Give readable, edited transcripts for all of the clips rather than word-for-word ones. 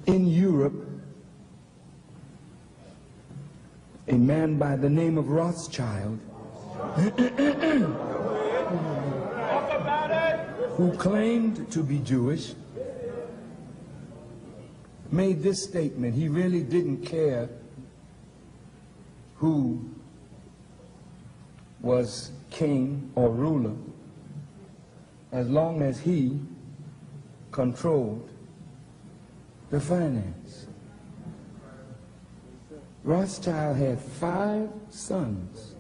in Europe, a man by the name of Rothschild, who claimed to be Jewish, made this statement. He really didn't care who was king or ruler, as long as he controlled the finance. Rothschild had 5 sons,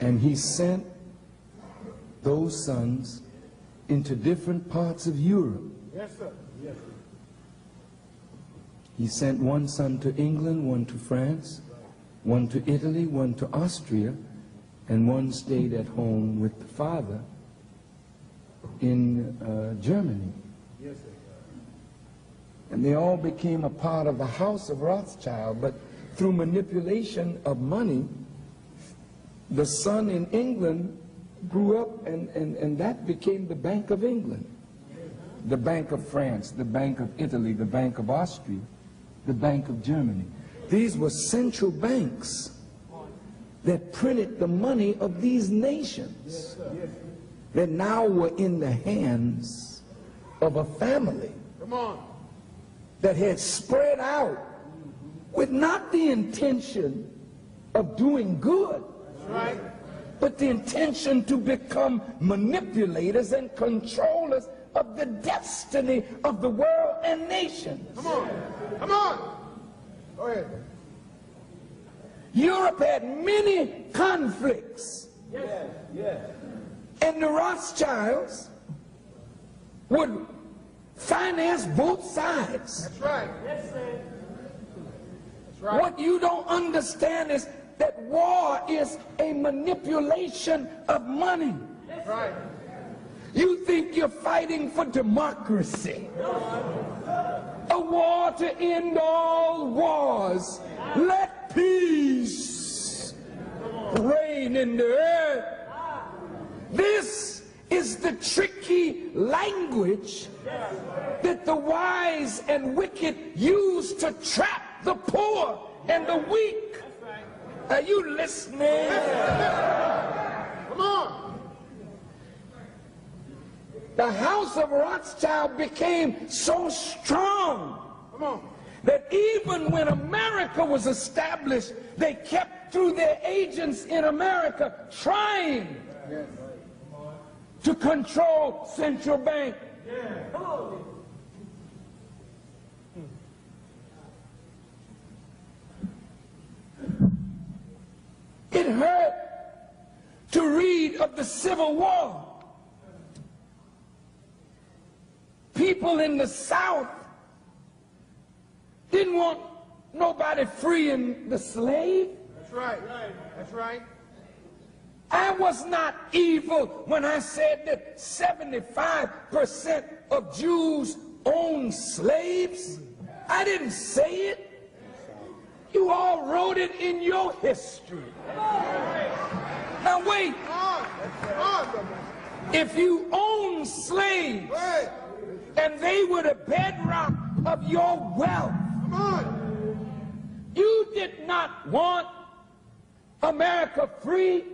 and he sent those sons into different parts of Europe. Yes, sir. Yes. He sent one son to England, one to France, one to Italy, one to Austria, and one stayed at home with the father in Germany. Yes, sir. And they all became a part of the house of Rothschild, but through manipulation of money, the son in England grew up, and that became the Bank of England, the Bank of France, the Bank of Italy, the Bank of Austria, the Bank of Germany. These were central banks that printed the money of these nations that now were in the hands of a family that had spread out with not the intention of doing good, but the intention to become manipulators and controllers of the destiny of the world and nations. Come on. Come on. Go ahead. Europe had many conflicts. Yes. Yes. And the Rothschilds would finance both sides. That's right. Yes, sir. That's right. What you don't understand is that war is a manipulation of money. That's right. You think you're fighting for democracy. A war to end all wars. Let peace reign in the earth. This is the tricky language that the wise and wicked use to trap the poor and the weak. Are you listening? Come on. The house of Rothschild became so strong that even when America was established, they kept through their agents in America trying to control central bank. It hurt to read of the Civil War. People in the South didn't want nobody freeing the slave. That's right. That's right. I was not evil when I said that 75% of Jews own slaves. I didn't say it. You all wrote it in your history. Now wait. If you own slaves and they were the bedrock of your wealth, you did not want America free.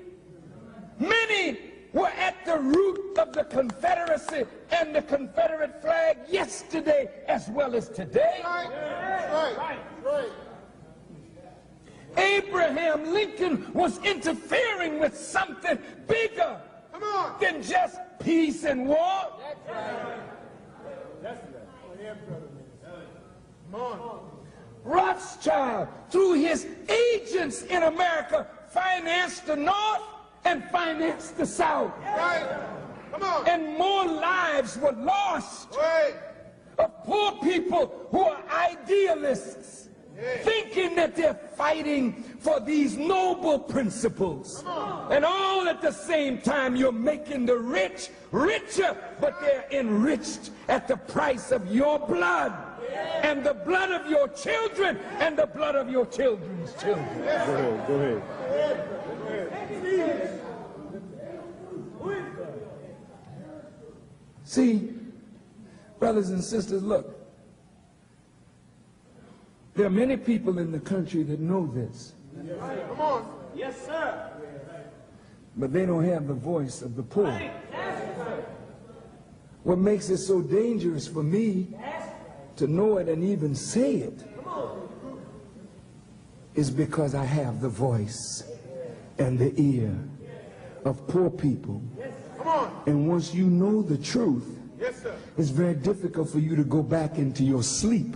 Many were at the root of the Confederacy and the Confederate flag yesterday as well as today. Right. Abraham Lincoln was interfering with something bigger than just peace and war. Rothschild, through his agents in America, financed the North and financed the South. And more lives were lost of poor people who are idealists, thinking that they're fighting for these noble principles. And all at the same time, you're making the rich richer, but they're enriched at the price of your blood and the blood of your children and the blood of your children's children. Go ahead. See, brothers and sisters, look. There are many people in the country that know this. Come on. Yes, sir. But they don't have the voice of the poor. What makes it so dangerous for me to know it and even say it is because I have the voice and the ear of poor people. Come on. And once you know the truth, Yes, sir. it's very difficult for you to go back into your sleep.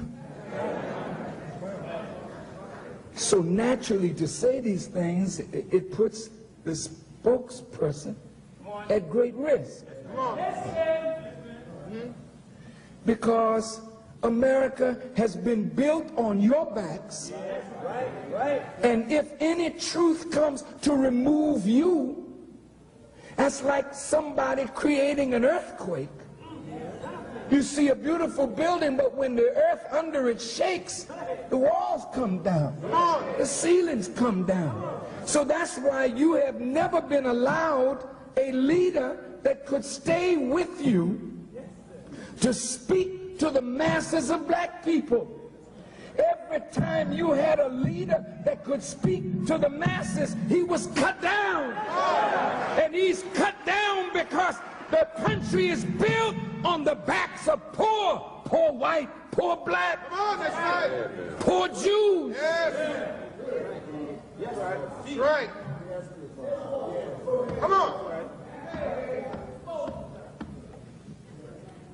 So naturally, to say these things, it puts the spokesperson at great risk. Come on. Because America has been built on your backs. And if any truth comes to remove you, that's like somebody creating an earthquake. You see a beautiful building, but when the earth under it shakes, the walls come down, the ceilings come down. So that's why you have never been allowed a leader that could stay with you to speak to the masses of black people. Every time you had a leader that could speak to the masses, he was cut down. And he's cut down because the country is built on the backs of poor white, poor black, Come on, that's right. poor Jews. Yes. That's right. Come on.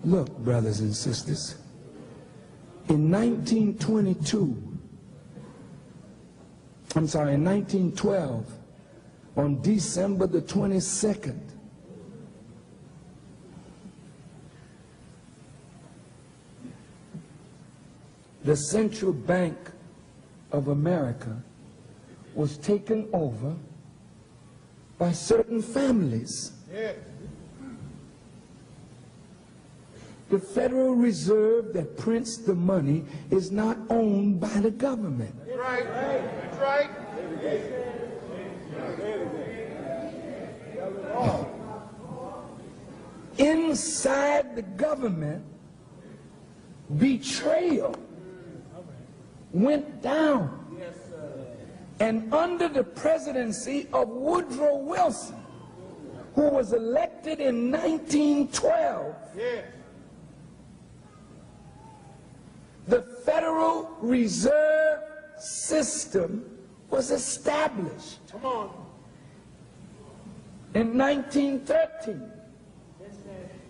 Look, brothers and sisters, in 1912, on December the 22nd, the Central Bank of America was taken over by certain families. Yes. The Federal Reserve that prints the money is not owned by the government. That's right. That's right. Inside the government, betrayal went down. And under the presidency of Woodrow Wilson, who was elected in 1912, Yes. the Federal Reserve System was established. Come on. In 1913,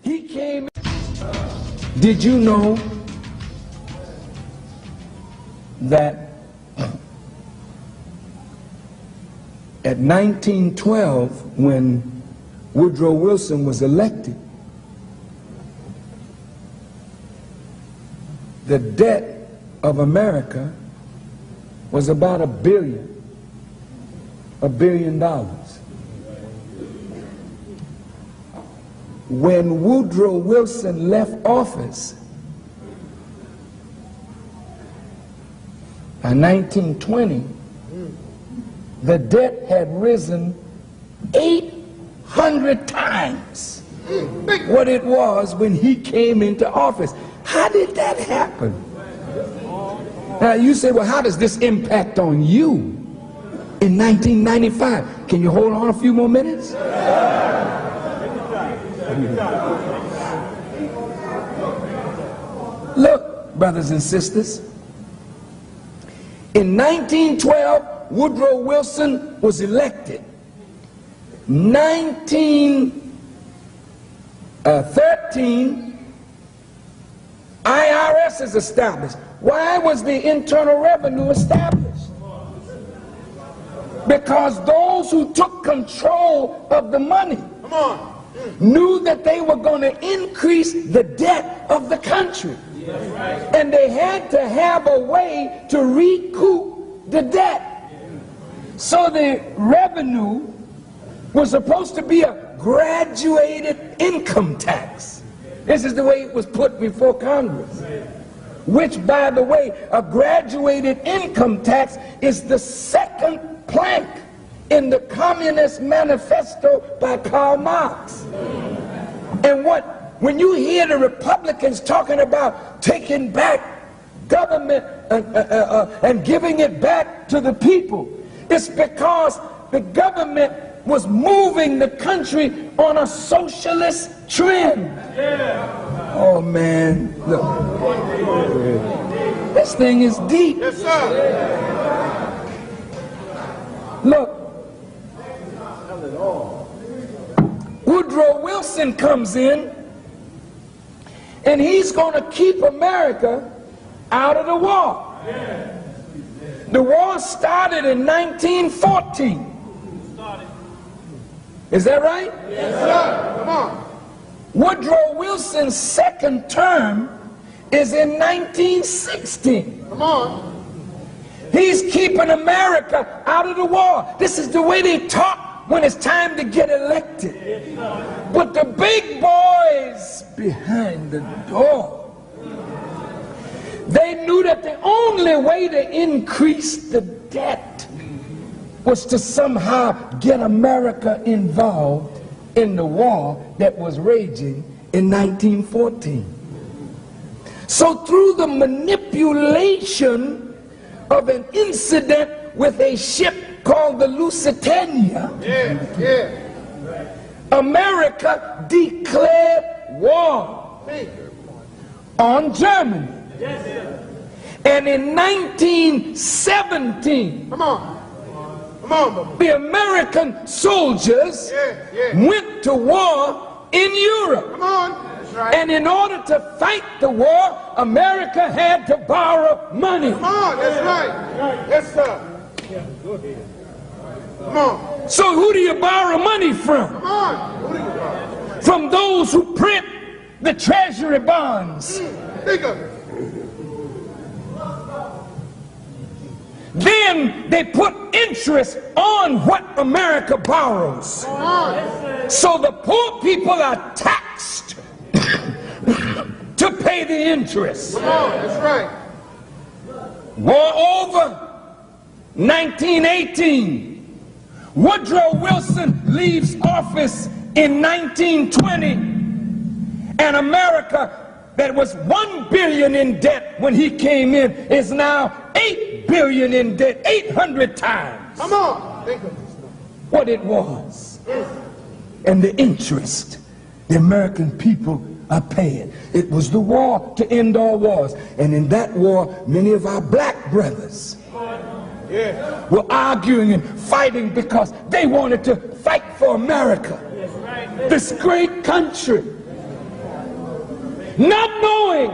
he came. Did you know that at 1912, when Woodrow Wilson was elected, the debt of America was about $1 billion. When Woodrow Wilson left office in 1920, the debt had risen 800 times what it was when he came into office. How did that happen? Now you say, well, how does this impact on you in 1995? Can you hold on a few more minutes? Look, brothers and sisters, in 1912, Woodrow Wilson was elected. 1913, IRS is established. Why was the Internal Revenue established? Because those who took control of the money Come on. knew that they were going to increase the debt of the country. And they had to have a way to recoup the debt. So the revenue was supposed to be a graduated income tax. This is the way it was put before Congress. Which, by the way, a graduated income tax is the second plank in the Communist Manifesto by Karl Marx. And what when you hear the Republicans talking about taking back government and giving it back to the people, it's because the government was moving the country on a socialist trend. Oh man, look. This thing is deep. Yes, sir. Look. Woodrow Wilson comes in, and he's going to keep America out of the war. The war started in 1914. Is that right? Yes, sir. Come on. Woodrow Wilson's second term is in 1916. Come on. He's keeping America out of the war. This is the way they talk when it's time to get elected. But the big boys behind the door, they knew that the only way to increase the debt was to somehow get America involved in the war that was raging in 1914. So through the manipulation of an incident with a ship called the Lusitania, America declared war on Germany. And in 1917, the American soldiers went to war in Europe. And in order to fight the war, America had to borrow money. Come on, that's right. Yes, sir. Come on. So who do you borrow money from? Come on. Who do you borrow? From those who print the treasury bonds. Think of it. Then they put interest on what America borrows. Come on. So the poor people are taxed to pay the interest. Come on, that's right. War over, 1918. Woodrow Wilson leaves office in 1920, and America, that was $1 billion in debt when he came in, is now $8 billion in debt, 800 times. Come on. Think of this. What it was. And the interest the American people are paying. It was the war to end all wars. And in that war, many of our black brothers were arguing and fighting because they wanted to fight for America, this great country, not knowing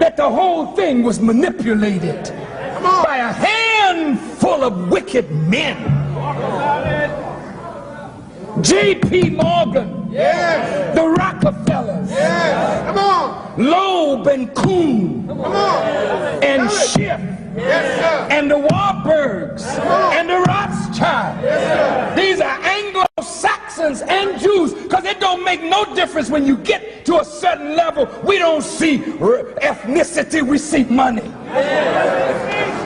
that the whole thing was manipulated by a handful of wicked men. J.P. Morgan, the Rockefellers, Come on. Loeb and Kuhn, Come on. and Schiff, Yes, sir. and the Warburgs, and the Rothschilds. These are Anglo-Saxons and Jews, because it don't make no difference when you get to a certain level. We don't see ethnicity, we see money.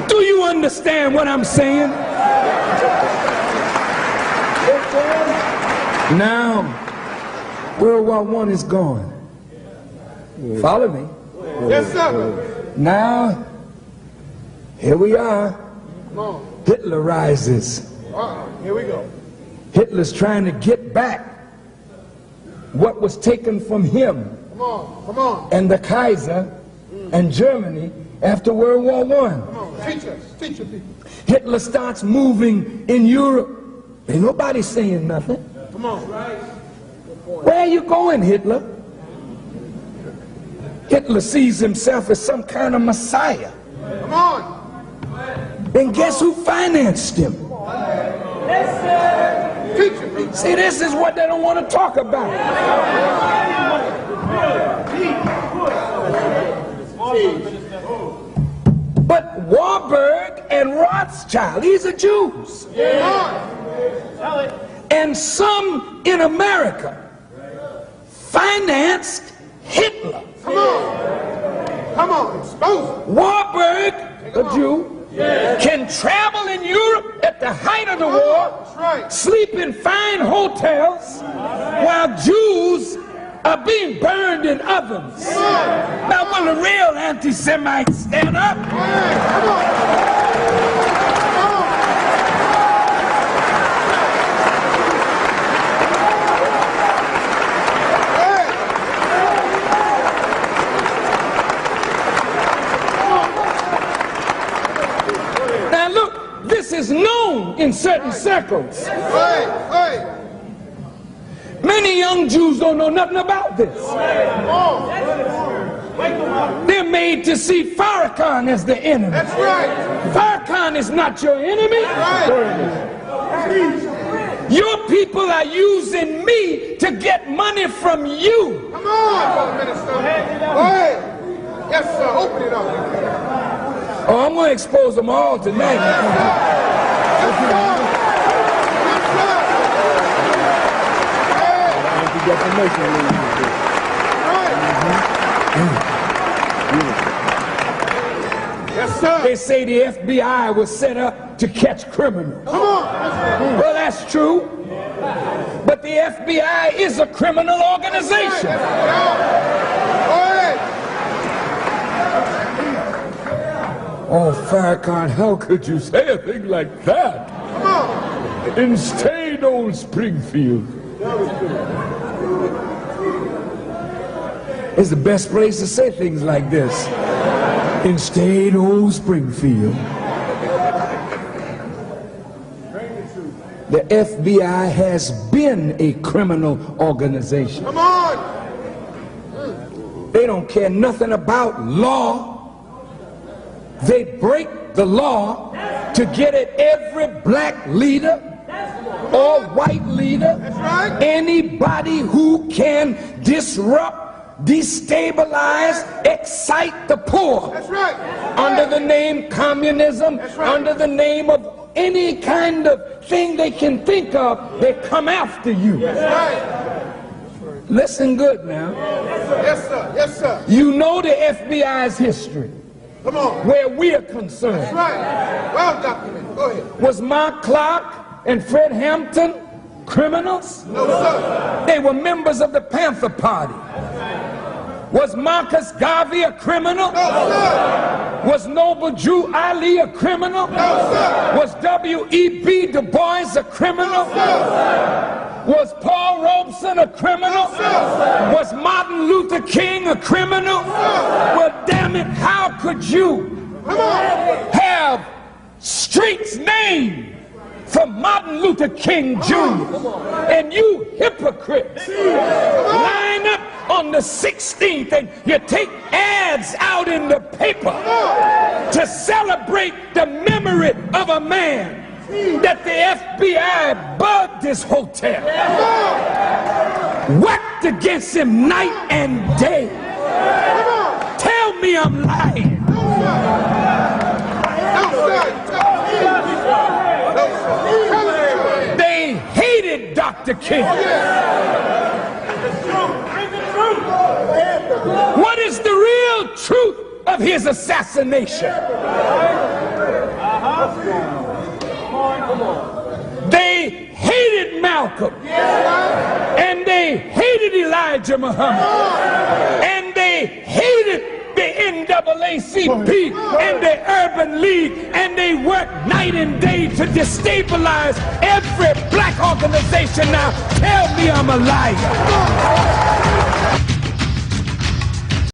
Do you understand what I'm saying? Now, World War I is gone. Follow me. Yes, sir. Now, here we are. Come on. Hitler rises. Here we go. Hitler's trying to get back what was taken from him Come on. Come on. and the Kaiser and Germany after World War I. Come on. Teach us. Teach your people. Hitler starts moving in Europe. Ain't nobody saying nothing. Come on. Where are you going, Hitler? Hitler sees himself as some kind of messiah. Come on. And guess who financed him? Teach your people. See, this is what they don't want to talk about. But Warburg and Rothschild, these are Jews. Come on. And some in America financed Hitler. Come on. Come on. Expose it. Warburg, a Jew, can travel in Europe at the height of the war, That's right. sleep in fine hotels, while Jews are being burned in ovens. Now, will a real anti-Semite stand up? Now, look, this is known in certain circles. Many young Jews don't know nothing about this. They're made to see Farrakhan as the enemy. That's right. Farrakhan is not your enemy. Your people are using me to get money from you. Come on, Minister. Go ahead. Yes, sir. Open it up. Oh, I'm going to expose them all tonight. Yes, sir. Yes, sir. They say the FBI was set up to catch criminals. Come on. Well, that's true. But the FBI is a criminal organization. Go ahead. Oh, Farrakhan, how could you say a thing like that? Come on. In staid old Springfield. It's the best place to say things like this. In staid old Springfield. The FBI has been a criminal organization. Come on. They don't care nothing about law. They break the law to get at every black leader or white leader, That's right. anybody who can disrupt, destabilize, excite the poor. That's right. Under the name communism, That's right. under the name of any kind of thing they can think of, they come after you. That's right. Listen good now. Yes, sir. Yes, sir. You know the FBI's history, Come on. where we are concerned. That's right. Well documented. Go ahead. Was Mark Clark and Fred Hampton criminals? No, sir. They were members of the Panther Party. Was Marcus Garvey a criminal? No, sir. Was Noble Drew Ali a criminal? No, sir. Was W.E.B. Du Bois a criminal? No, sir. Was Paul Robeson a criminal? No, sir. Was Martin Luther King a criminal? Well, damn it, how could you Come on. have streets named for Martin Luther King Jr. and you hypocrites line up on the 16th and you take ads out in the paper to celebrate the memory of a man that the FBI bugged this hotel, whacked against him night and day. Tell me I'm lying. No, sir. They hated Dr. King. What is the real truth of his assassination? They hated Malcolm, and they hated Elijah Muhammad, and they hated the NAACP and the Urban League, and they worked night and day to destabilize every black organization. Now tell me I'm a liar.